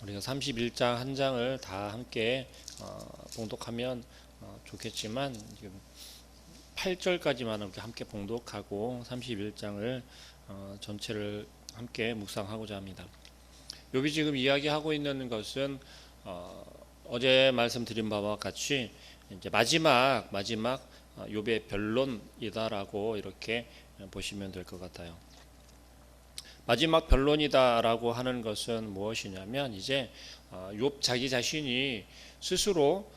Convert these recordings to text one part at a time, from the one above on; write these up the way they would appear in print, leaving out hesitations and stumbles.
우리가 31장 한 장을 다 함께 봉독하면 좋겠지만 지금 8절까지만 이렇게 함께 봉독하고 31장을 전체를 함께 묵상하고자 합니다. 욥이 지금 이야기하고 있는 것은 어제 말씀드린 바와 같이 이제 마지막 욥의 변론이다라고 이렇게 보시면 될 것 같아요. 마지막 변론이다라고 하는 것은 무엇이냐면 이제 욥 자기 자신이 스스로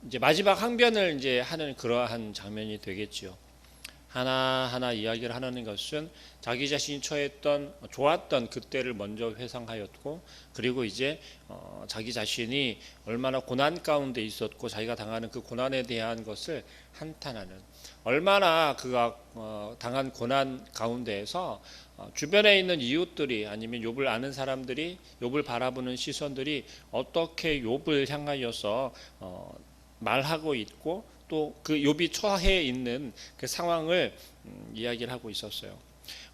이제 마지막 항변을 이제 하는 그러한 장면이 되겠지요. 하나하나 이야기를 하는 것은 자기 자신이 처했던 좋았던 그때를 먼저 회상하였고, 그리고 이제 자기 자신이 얼마나 고난 가운데 있었고 자기가 당하는 그 고난에 대한 것을 한탄하는, 얼마나 그가 당한 고난 가운데에서 주변에 있는 이웃들이 아니면 욥을 아는 사람들이, 욥을 바라보는 시선들이 어떻게 욥을 향하여서 말하고 있고 또 그 욥이 처해 있는 그 상황을 이야기를 하고 있었어요.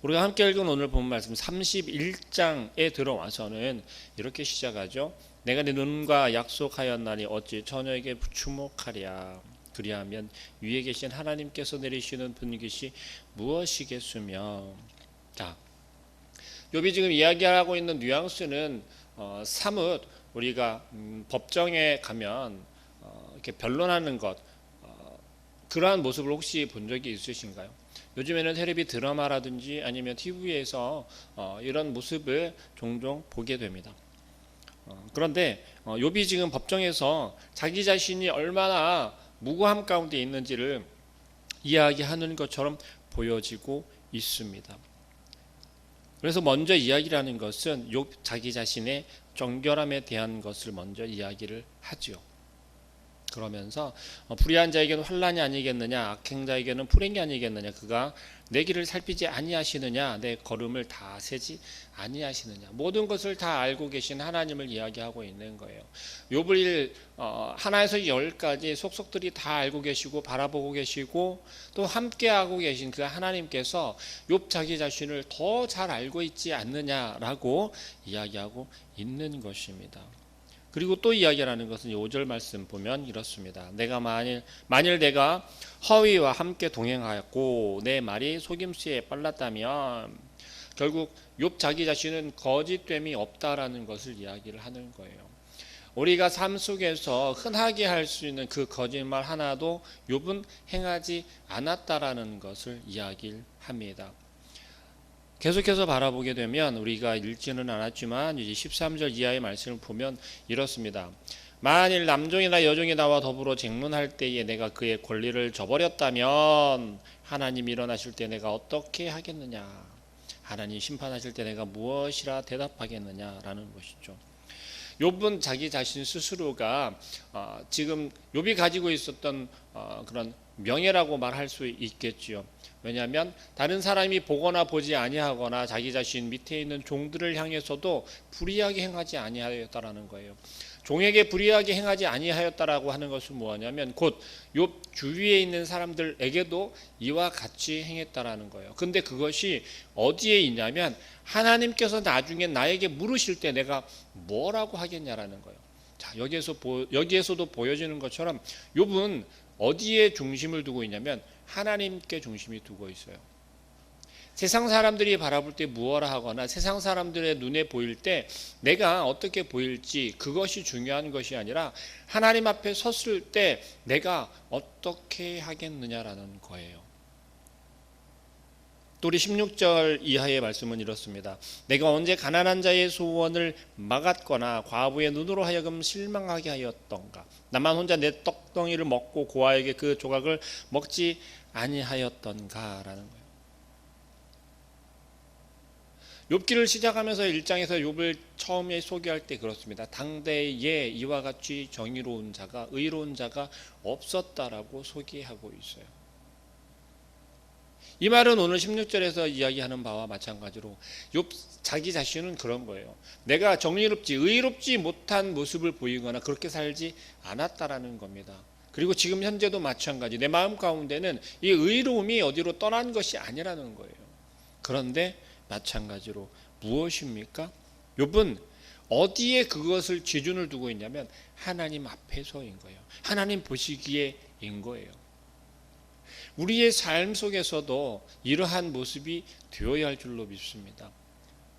우리가 함께 읽은 오늘 본 말씀 31장에 들어와서는 이렇게 시작하죠. 내가 내 눈과 약속하였나니 어찌 처녀에게 주목하랴. 그리하면 위에 계신 하나님께서 내리시는 분깃이 무엇이겠으며. 자, 욥이 지금 이야기하고 있는 뉘앙스는 사뭇 우리가 법정에 가면 이렇게 변론하는 것, 그러한 모습을 혹시 본 적이 있으신가요? 요즘에는 텔레비 드라마라든지 아니면 TV에서 이런 모습을 종종 보게 됩니다. 그런데 욥이 지금 법정에서 자기 자신이 얼마나 무고함 가운데 있는지를 이야기하는 것처럼 보여지고 있습니다. 그래서 먼저 이야기를 하는 것은 욥 자기 자신의 정결함에 대한 것을 먼저 이야기를 하지요. 그러면서 불의한 자에게는 환난이 아니겠느냐, 악행자에게는 불행이 아니겠느냐, 그가 내 길을 살피지 아니하시느냐, 내 걸음을 다 세지 아니하시느냐, 모든 것을 다 알고 계신 하나님을 이야기하고 있는 거예요. 욥을 하나에서 10까지 속속들이 다 알고 계시고 바라보고 계시고 또 함께하고 계신 그 하나님께서 욥 자기 자신을 더 잘 알고 있지 않느냐라고 이야기하고 있는 것입니다. 그리고 또 이야기하는 것은 5절 말씀 보면 이렇습니다. 내가 만일 내가 허위와 함께 동행하였고 내 말이 속임수에 빨랐다면, 결국 욥 자기 자신은 거짓됨이 없다라는 것을 이야기를 하는 거예요. 우리가 삶 속에서 흔하게 할 수 있는 그 거짓말 하나도 욥은 행하지 않았다라는 것을 이야기를 합니다. 계속해서 바라보게 되면 우리가 읽지는 않았지만 이제 13절 이하의 말씀을 보면 이렇습니다. 만일 남종이나 여종이 나와 더불어 쟁론할 때에 내가 그의 권리를 저버렸다면 하나님 일어나실 때 내가 어떻게 하겠느냐, 하나님 심판하실 때 내가 무엇이라 대답하겠느냐라는 것이죠. 욥은 자기 자신 스스로가 지금 욥이 가지고 있었던 그런 명예라고 말할 수 있겠지요. 왜냐하면 다른 사람이 보거나 보지 아니하거나 자기 자신 밑에 있는 종들을 향해서도 불의하게 행하지 아니하였다라는 거예요. 종에게 불의하게 행하지 아니하였다라고 하는 것은 뭐냐면 곧 욥 주위에 있는 사람들에게도 이와 같이 행했다라는 거예요. 근데 그것이 어디에 있냐면 하나님께서 나중에 나에게 물으실 때 내가 뭐라고 하겠냐라는 거예요. 자, 여기에서도 보여지는 것처럼 욥은 어디에 중심을 두고 있냐면 하나님께 중심이 두고 있어요. 세상 사람들이 바라볼 때 무엇라 하거나 세상 사람들의 눈에 보일 때 내가 어떻게 보일지 그것이 중요한 것이 아니라 하나님 앞에 섰을 때 내가 어떻게 하겠느냐라는 거예요. 또 우리 16절 이하의 말씀은 이렇습니다. 내가 언제 가난한 자의 소원을 막았거나 과부의 눈으로 하여금 실망하게 하였던가, 나만 혼자 내 떡덩이를 먹고 고아에게 그 조각을 먹지 아니하였던가라는 거예요. 욥기를 시작하면서 1장에서 욥을 처음에 소개할 때 그렇습니다. 당대에 이와 같이 정의로운 자가, 의로운 자가 없었다라고 소개하고 있어요. 이 말은 오늘 16절에서 이야기하는 바와 마찬가지로 욥 자기 자신은 그런 거예요. 내가 정의롭지 의롭지 못한 모습을 보이거나 그렇게 살지 않았다라는 겁니다. 그리고 지금 현재도 마찬가지, 내 마음 가운데는 이 의로움이 어디로 떠난 것이 아니라는 거예요. 그런데 마찬가지로 무엇입니까? 욥은 어디에 그것을 기준을 두고 있냐면 하나님 앞에서인 거예요. 하나님 보시기에인 거예요. 우리의 삶 속에서도 이러한 모습이 되어야 할 줄로 믿습니다.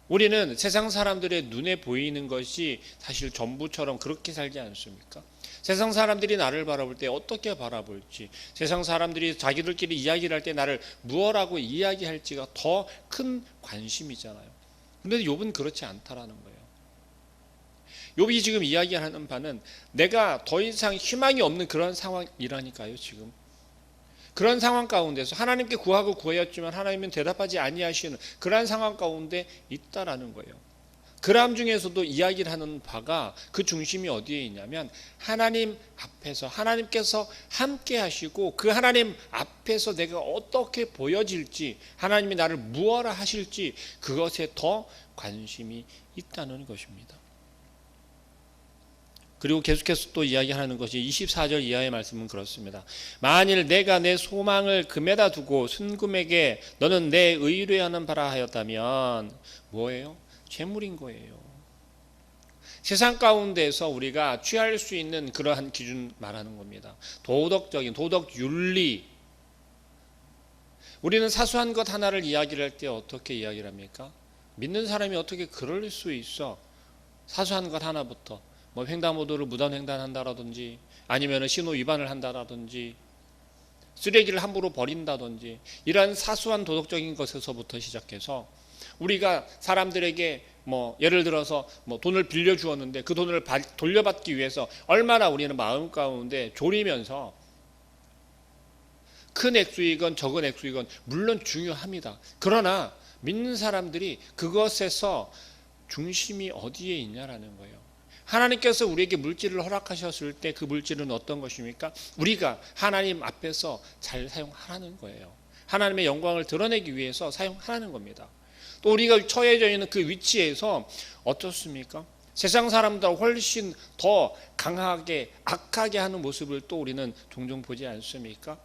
우리는 세상 사람들의 눈에 보이는 것이 사실 전부처럼 그렇게 살지 않습니까? 세상 사람들이 나를 바라볼 때 어떻게 바라볼지, 세상 사람들이 자기들끼리 이야기를 할 때 나를 무엇라고 이야기할지가 더 큰 관심이잖아요. 그런데 욥은 그렇지 않다라는 거예요. 욥이 지금 이야기하는 바는 내가 더 이상 희망이 없는 그런 상황이라니까요. 지금 그런 상황 가운데서 하나님께 구하고 구하였지만 하나님은 대답하지 아니하시는 그러한 상황 가운데 있다라는 거예요. 그람 중에서도 이야기를 하는 바가 그 중심이 어디에 있냐면 하나님 앞에서 하나님께서 함께 하시고 그 하나님 앞에서 내가 어떻게 보여질지, 하나님이 나를 무엇라 하실지 그것에 더 관심이 있다는 것입니다. 그리고 계속해서 또 이야기하는 것이 24절 이하의 말씀은 그렇습니다. 만일 내가 내 소망을 금에다 두고 순금에게 너는 내 의뢰하는 바라 하였다면 뭐예요? 재물인 거예요. 세상 가운데서 우리가 취할 수 있는 그러한 기준 말하는 겁니다. 도덕적인 도덕 윤리. 우리는 사소한 것 하나를 이야기를 할 때 어떻게 이야기를 합니까? 믿는 사람이 어떻게 그럴 수 있어? 사소한 것 하나부터 뭐 횡단보도를 무단횡단한다라든지 아니면 신호 위반을 한다라든지 쓰레기를 함부로 버린다든지 이러한 사소한 도덕적인 것에서부터 시작해서 우리가 사람들에게 뭐 예를 들어서 뭐 돈을 빌려 주었는데 그 돈을 돌려받기 위해서 얼마나 우리는 마음 가운데 졸이면서 큰 액수이건 적은 액수이건 물론 중요합니다. 그러나 믿는 사람들이 그것에서 중심이 어디에 있냐라는 거예요. 하나님께서 우리에게 물질을 허락하셨을 때 그 물질은 어떤 것입니까? 우리가 하나님 앞에서 잘 사용하라는 거예요. 하나님의 영광을 드러내기 위해서 사용하라는 겁니다. 또 우리가 처해져 있는 그 위치에서 어떻습니까? 세상 사람들보다 훨씬 더 강하게 악하게 하는 모습을 또 우리는 종종 보지 않습니까?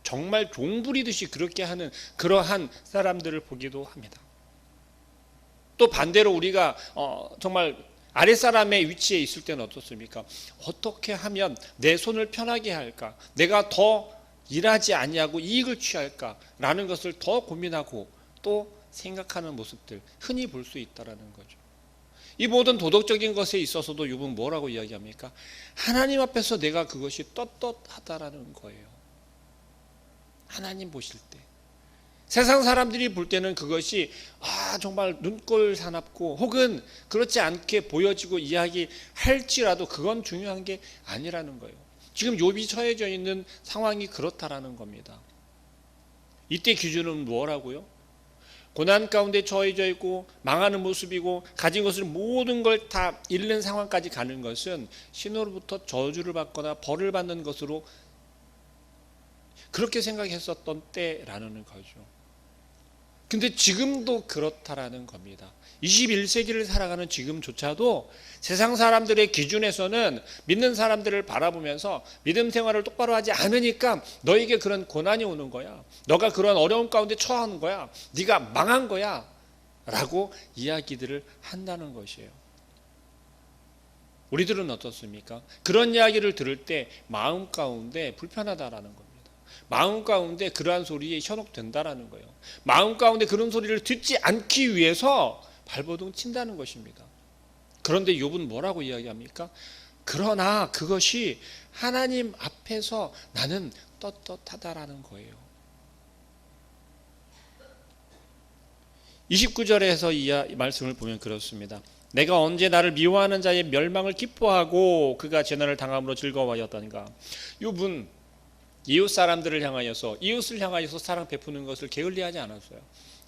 정말 종부리듯이 그렇게 하는 그러한 사람들을 보기도 합니다. 또 반대로 우리가 정말 아랫사람의 위치에 있을 때는 어떻습니까? 어떻게 하면 내 손을 편하게 할까? 내가 더 일하지 아니하고 이익을 취할까라는 것을 더 고민하고 또 생각하는 모습들 흔히 볼 수 있다라는 거죠. 이 모든 도덕적인 것에 있어서도 욥은 뭐라고 이야기합니까? 하나님 앞에서 내가 그것이 떳떳하다라는 거예요. 하나님 보실 때. 세상 사람들이 볼 때는 그것이 정말 눈꼴 사납고 혹은 그렇지 않게 보여지고 이야기할지라도 그건 중요한 게 아니라는 거예요. 지금 욥이 처해져 있는 상황이 그렇다라는 겁니다. 이때 기준은 뭐라고요? 고난 가운데 처해져 있고 망하는 모습이고 가진 것을 모든 걸 다 잃는 상황까지 가는 것은 신으로부터 저주를 받거나 벌을 받는 것으로 그렇게 생각했었던 때라는 거죠. 근데 지금도 그렇다라는 겁니다. 21세기를 살아가는 지금조차도 세상 사람들의 기준에서는 믿는 사람들을 바라보면서 믿음 생활을 똑바로 하지 않으니까 너에게 그런 고난이 오는 거야. 너가 그런 어려움 가운데 처하는 거야. 네가 망한 거야. 라고 이야기들을 한다는 것이에요. 우리들은 어떻습니까? 그런 이야기를 들을 때 마음 가운데 불편하다라는 겁니다. 마음 가운데 그러한 소리에 현혹된다라는 거예요. 마음 가운데 그런 소리를 듣지 않기 위해서 발버둥 친다는 것입니다. 그런데 욥은 뭐라고 이야기합니까? 그러나 그것이 하나님 앞에서 나는 떳떳하다라는 거예요. 29절에서 이 말씀을 보면 그렇습니다. 내가 언제 나를 미워하는 자의 멸망을 기뻐하고 그가 재난을 당함으로 즐거워하였던가. 욥은 이웃 사람들을 향하여서 이웃을 향하여서 사랑 베푸는 것을 게을리하지 않았어요.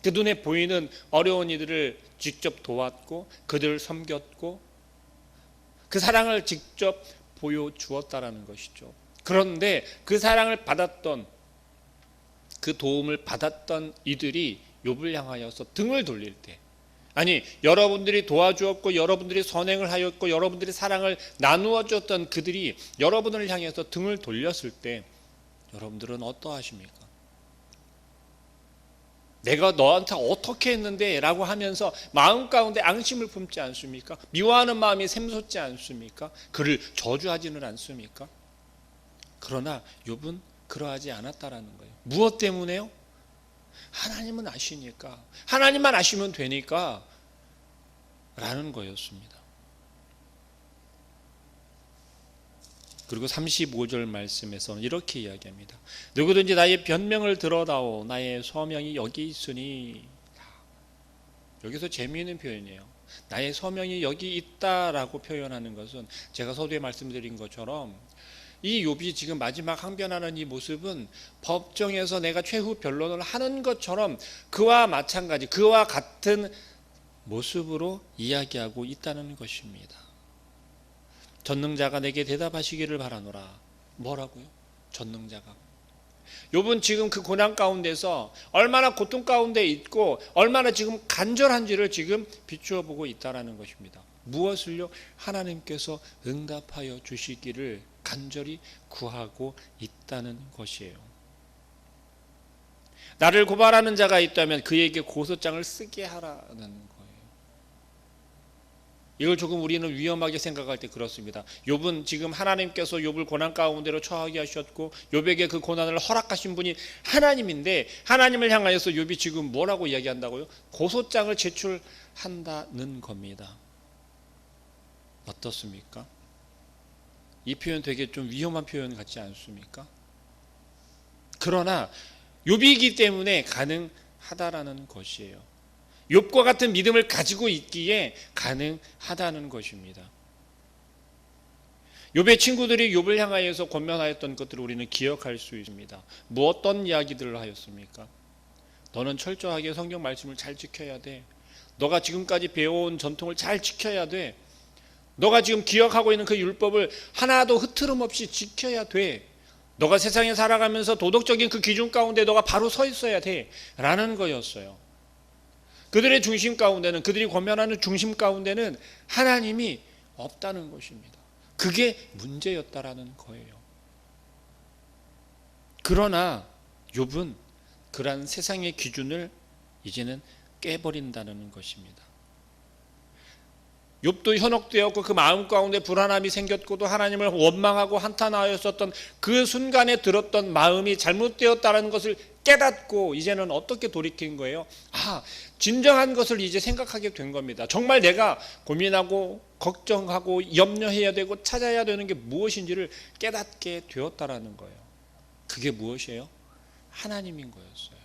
그 눈에 보이는 어려운 이들을 직접 도왔고 그들을 섬겼고 그 사랑을 직접 보여주었다라는 것이죠. 그런데 그 사랑을 받았던 그 도움을 받았던 이들이 욥을 향하여서 등을 돌릴 때 아니 여러분들이 도와주었고 여러분들이 선행을 하였고 여러분들이 사랑을 나누어 줬던 그들이 여러분을 향해서 등을 돌렸을 때 여러분들은 어떠하십니까? 내가 너한테 어떻게 했는데 라고 하면서 마음 가운데 앙심을 품지 않습니까? 미워하는 마음이 샘솟지 않습니까? 그를 저주하지는 않습니까? 그러나 욥은 그러하지 않았다라는 거예요. 무엇 때문에요? 하나님은 아시니까, 하나님만 아시면 되니까 라는 거였습니다. 그리고 35절 말씀에서는 이렇게 이야기합니다. 누구든지 나의 변명을 들어다오. 나의 서명이 여기 있으니. 여기서 재미있는 표현이에요. 나의 서명이 여기 있다라고 표현하는 것은 제가 서두에 말씀드린 것처럼 이 욥이 지금 마지막 항변하는 이 모습은 법정에서 내가 최후 변론을 하는 것처럼 그와 마찬가지, 그와 같은 모습으로 이야기하고 있다는 것입니다. 전능자가 내게 대답하시기를 바라노라. 뭐라고요? 전능자가. 욥은 지금 그 고난 가운데서 얼마나 고통 가운데 있고 얼마나 지금 간절한지를 지금 비추어 보고 있다라는 것입니다. 무엇을요? 하나님께서 응답하여 주시기를 간절히 구하고 있다는 것이에요. 나를 고발하는 자가 있다면 그에게 고소장을 쓰게 하라는 거예요. 이걸 조금 우리는 위험하게 생각할 때 그렇습니다. 욥은 지금 하나님께서 욥을 고난 가운데로 처하게 하셨고 욥에게 그 고난을 허락하신 분이 하나님인데 하나님을 향하여서 욥이 지금 뭐라고 이야기한다고요? 고소장을 제출한다는 겁니다. 어떻습니까? 이 표현 되게 좀 위험한 표현 같지 않습니까? 그러나 욥이기 때문에 가능하다라는 것이에요. 욥과 같은 믿음을 가지고 있기에 가능하다는 것입니다. 욥의 친구들이 욥을 향하여서 권면하였던 것들을 우리는 기억할 수 있습니다. 어떤 이야기들을 하였습니까? 너는 철저하게 성경 말씀을 잘 지켜야 돼. 너가 지금까지 배워온 전통을 잘 지켜야 돼. 너가 지금 기억하고 있는 그 율법을 하나도 흐트름 없이 지켜야 돼. 너가 세상에 살아가면서 도덕적인 그 기준 가운데 너가 바로 서 있어야 돼. 라는 거였어요. 그들의 중심 가운데는, 그들이 권면하는 중심 가운데는 하나님이 없다는 것입니다. 그게 문제였다라는 거예요. 그러나 욥은 그러한 세상의 기준을 이제는 깨버린다는 것입니다. 욥도 현혹되었고 그 마음 가운데 불안함이 생겼고도 하나님을 원망하고 한탄하였었던 그 순간에 들었던 마음이 잘못되었다는 것을 깨닫고 이제는 어떻게 돌이킨 거예요? 진정한 것을 이제 생각하게 된 겁니다. 정말 내가 고민하고 걱정하고 염려해야 되고 찾아야 되는 게 무엇인지를 깨닫게 되었다라는 거예요. 그게 무엇이에요? 하나님인 거였어요.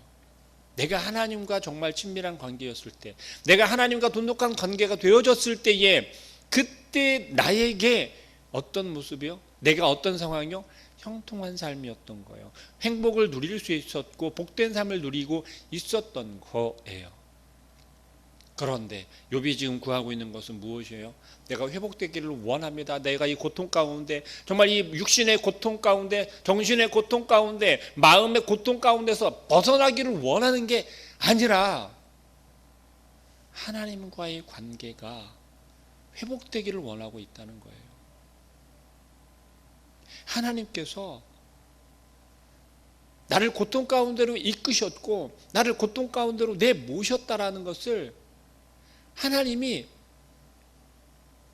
내가 하나님과 정말 친밀한 관계였을 때, 내가 하나님과 돈독한 관계가 되어졌을 때에 그때 나에게 어떤 모습이요? 내가 어떤 상황이요? 형통한 삶이었던 거예요. 행복을 누릴 수 있었고 복된 삶을 누리고 있었던 거예요. 그런데 욥이 지금 구하고 있는 것은 무엇이에요? 내가 회복되기를 원합니다. 내가 이 고통 가운데, 정말 이 육신의 고통 가운데, 정신의 고통 가운데, 마음의 고통 가운데서 벗어나기를 원하는 게 아니라 하나님과의 관계가 회복되기를 원하고 있다는 거예요. 하나님께서 나를 고통 가운데로 이끄셨고 나를 고통 가운데로 내모셨다라는 것을 하나님이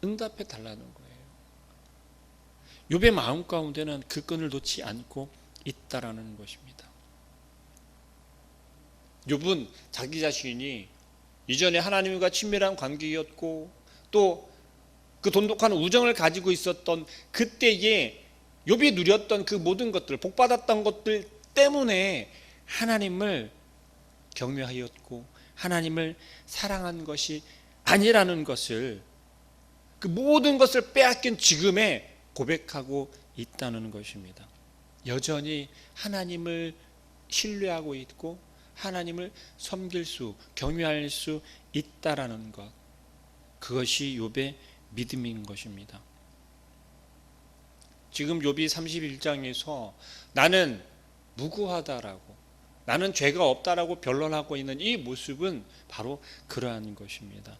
응답해 달라는 거예요. 욥의 마음 가운데는 그 끈을 놓지 않고 있다라는 것입니다. 욥은 자기 자신이 이전에 하나님과 친밀한 관계였고 또 그 돈독한 우정을 가지고 있었던 그때에 욥이 누렸던 그 모든 것들, 복받았던 것들 때문에 하나님을 경외하였고 하나님을 사랑한 것이 아니라는 것을, 그 모든 것을 빼앗긴 지금에 고백하고 있다는 것입니다. 여전히 하나님을 신뢰하고 있고 하나님을 섬길 수, 경외할 수 있다라는 것, 그것이 욥의 믿음인 것입니다. 지금 욥이 31장에서 나는 무고하다라고, 나는 죄가 없다라고 변론하고 있는 이 모습은 바로 그러한 것입니다.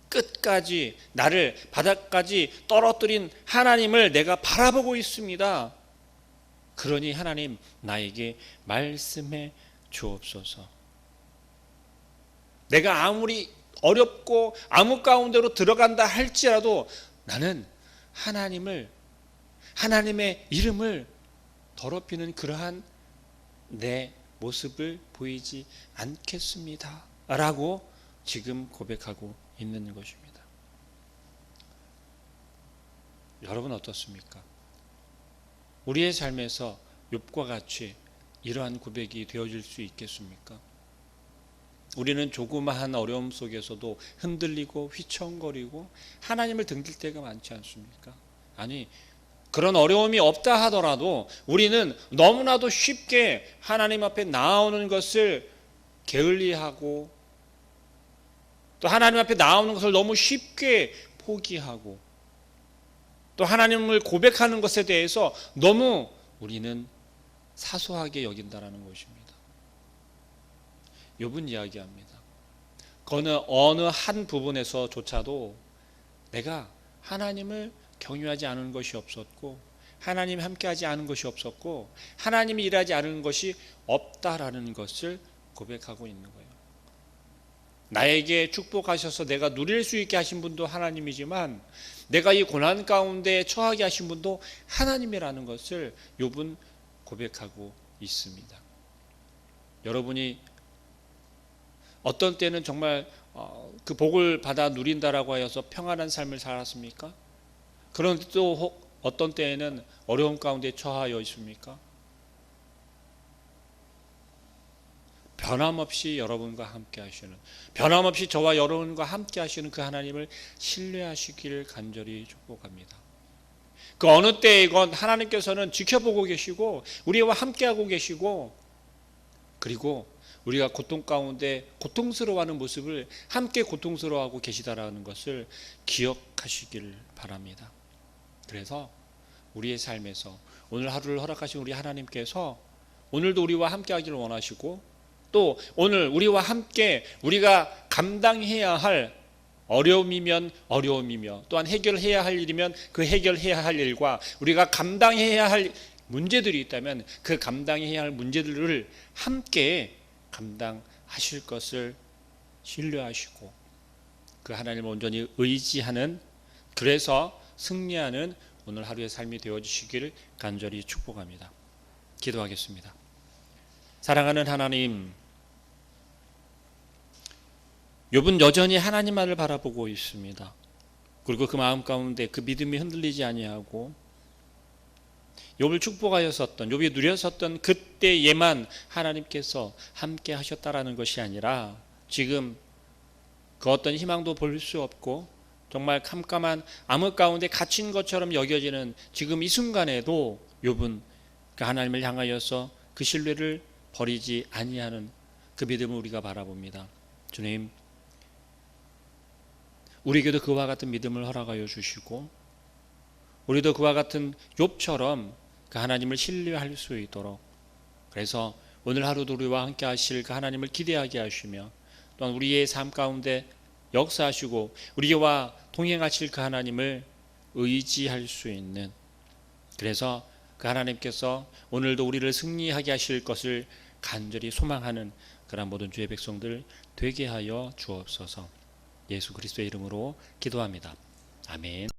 끝까지 나를 바닥까지 떨어뜨린 하나님을 내가 바라보고 있습니다. 그러니 하나님 나에게 말씀해 주옵소서. 내가 아무리 어렵고 암흑 가운데로 들어간다 할지라도 나는 하나님의 이름을 더럽히는 그러한 내 모습을 보이지 않겠습니다 라고 지금 고백하고 있는 것입니다. 여러분 어떻습니까? 우리의 삶에서 욥과 같이 이러한 고백이 되어질 수 있겠습니까? 우리는 조그마한 어려움 속에서도 흔들리고 휘청거리고 하나님을 등질 때가 많지 않습니까? 아니, 그런 어려움이 없다 하더라도 우리는 너무나도 쉽게 하나님 앞에 나오는 것을 게을리하고 또 하나님 앞에 나오는 것을 너무 쉽게 포기하고 또 하나님을 고백하는 것에 대해서 너무 우리는 사소하게 여긴다라는 것입니다. 욥은 이야기합니다. 어느 한 부분에서조차도 내가 하나님을 경유하지 않은 것이 없었고 하나님이 함께하지 않은 것이 없었고 하나님이 일하지 않은 것이 없다라는 것을 고백하고 있는 거예요. 나에게 축복하셔서 내가 누릴 수 있게 하신 분도 하나님이지만 내가 이 고난 가운데 처하게 하신 분도 하나님이라는 것을 욥은 고백하고 있습니다. 여러분이 어떤 때는 정말 그 복을 받아 누린다라고 하여서 평안한 삶을 살았습니까? 그런데 또 어떤 때에는 어려움 가운데 처하여 있습니까? 변함없이 여러분과 함께 하시는, 변함없이 저와 여러분과 함께 하시는 그 하나님을 신뢰하시기를 간절히 축복합니다. 그 어느 때이건 하나님께서는 지켜보고 계시고 우리와 함께하고 계시고 그리고 우리가 고통 가운데 고통스러워하는 모습을 함께 고통스러워하고 계시다라는 것을 기억하시기를 바랍니다. 그래서 우리의 삶에서 오늘 하루를 허락하신 우리 하나님께서 오늘도 우리와 함께 하기를 원하시고 또 오늘 우리와 함께 우리가 감당해야 할 어려움이면 어려움이며 또한 해결해야 할 일이면 그 해결해야 할 일과 우리가 감당해야 할 문제들이 있다면 그 감당해야 할 문제들을 함께 감당하실 것을 신뢰하시고 그 하나님을 온전히 의지하는, 그래서 승리하는 오늘 하루의 삶이 되어주시기를 간절히 축복합니다. 기도하겠습니다. 사랑하는 하나님, 욥은 여전히 하나님만을 바라보고 있습니다. 그리고 그 마음 가운데 그 믿음이 흔들리지 아니하고 욥을 축복하였었던, 욥이 누렸었던 그때에만 하나님께서 함께 하셨다라는 것이 아니라 지금 그 어떤 희망도 볼 수 없고 정말 캄캄한 암흑 가운데 갇힌 것처럼 여겨지는 지금 이 순간에도 욥은 그 하나님을 향하여서 그 신뢰를 버리지 아니하는 그 믿음을 우리가 바라봅니다. 주님, 우리에게도 그와 같은 믿음을 허락하여 주시고 우리도 그와 같은 욥처럼 그 하나님을 신뢰할 수 있도록, 그래서 오늘 하루도 우리와 함께 하실 그 하나님을 기대하게 하시며 또한 우리의 삶 가운데 역사하시고 우리와 동행하실 그 하나님을 의지할 수 있는, 그래서 그 하나님께서 오늘도 우리를 승리하게 하실 것을 간절히 소망하는 그런 모든 주의 백성들 되게 하여 주옵소서. 예수 그리스도의 이름으로 기도합니다. 아멘.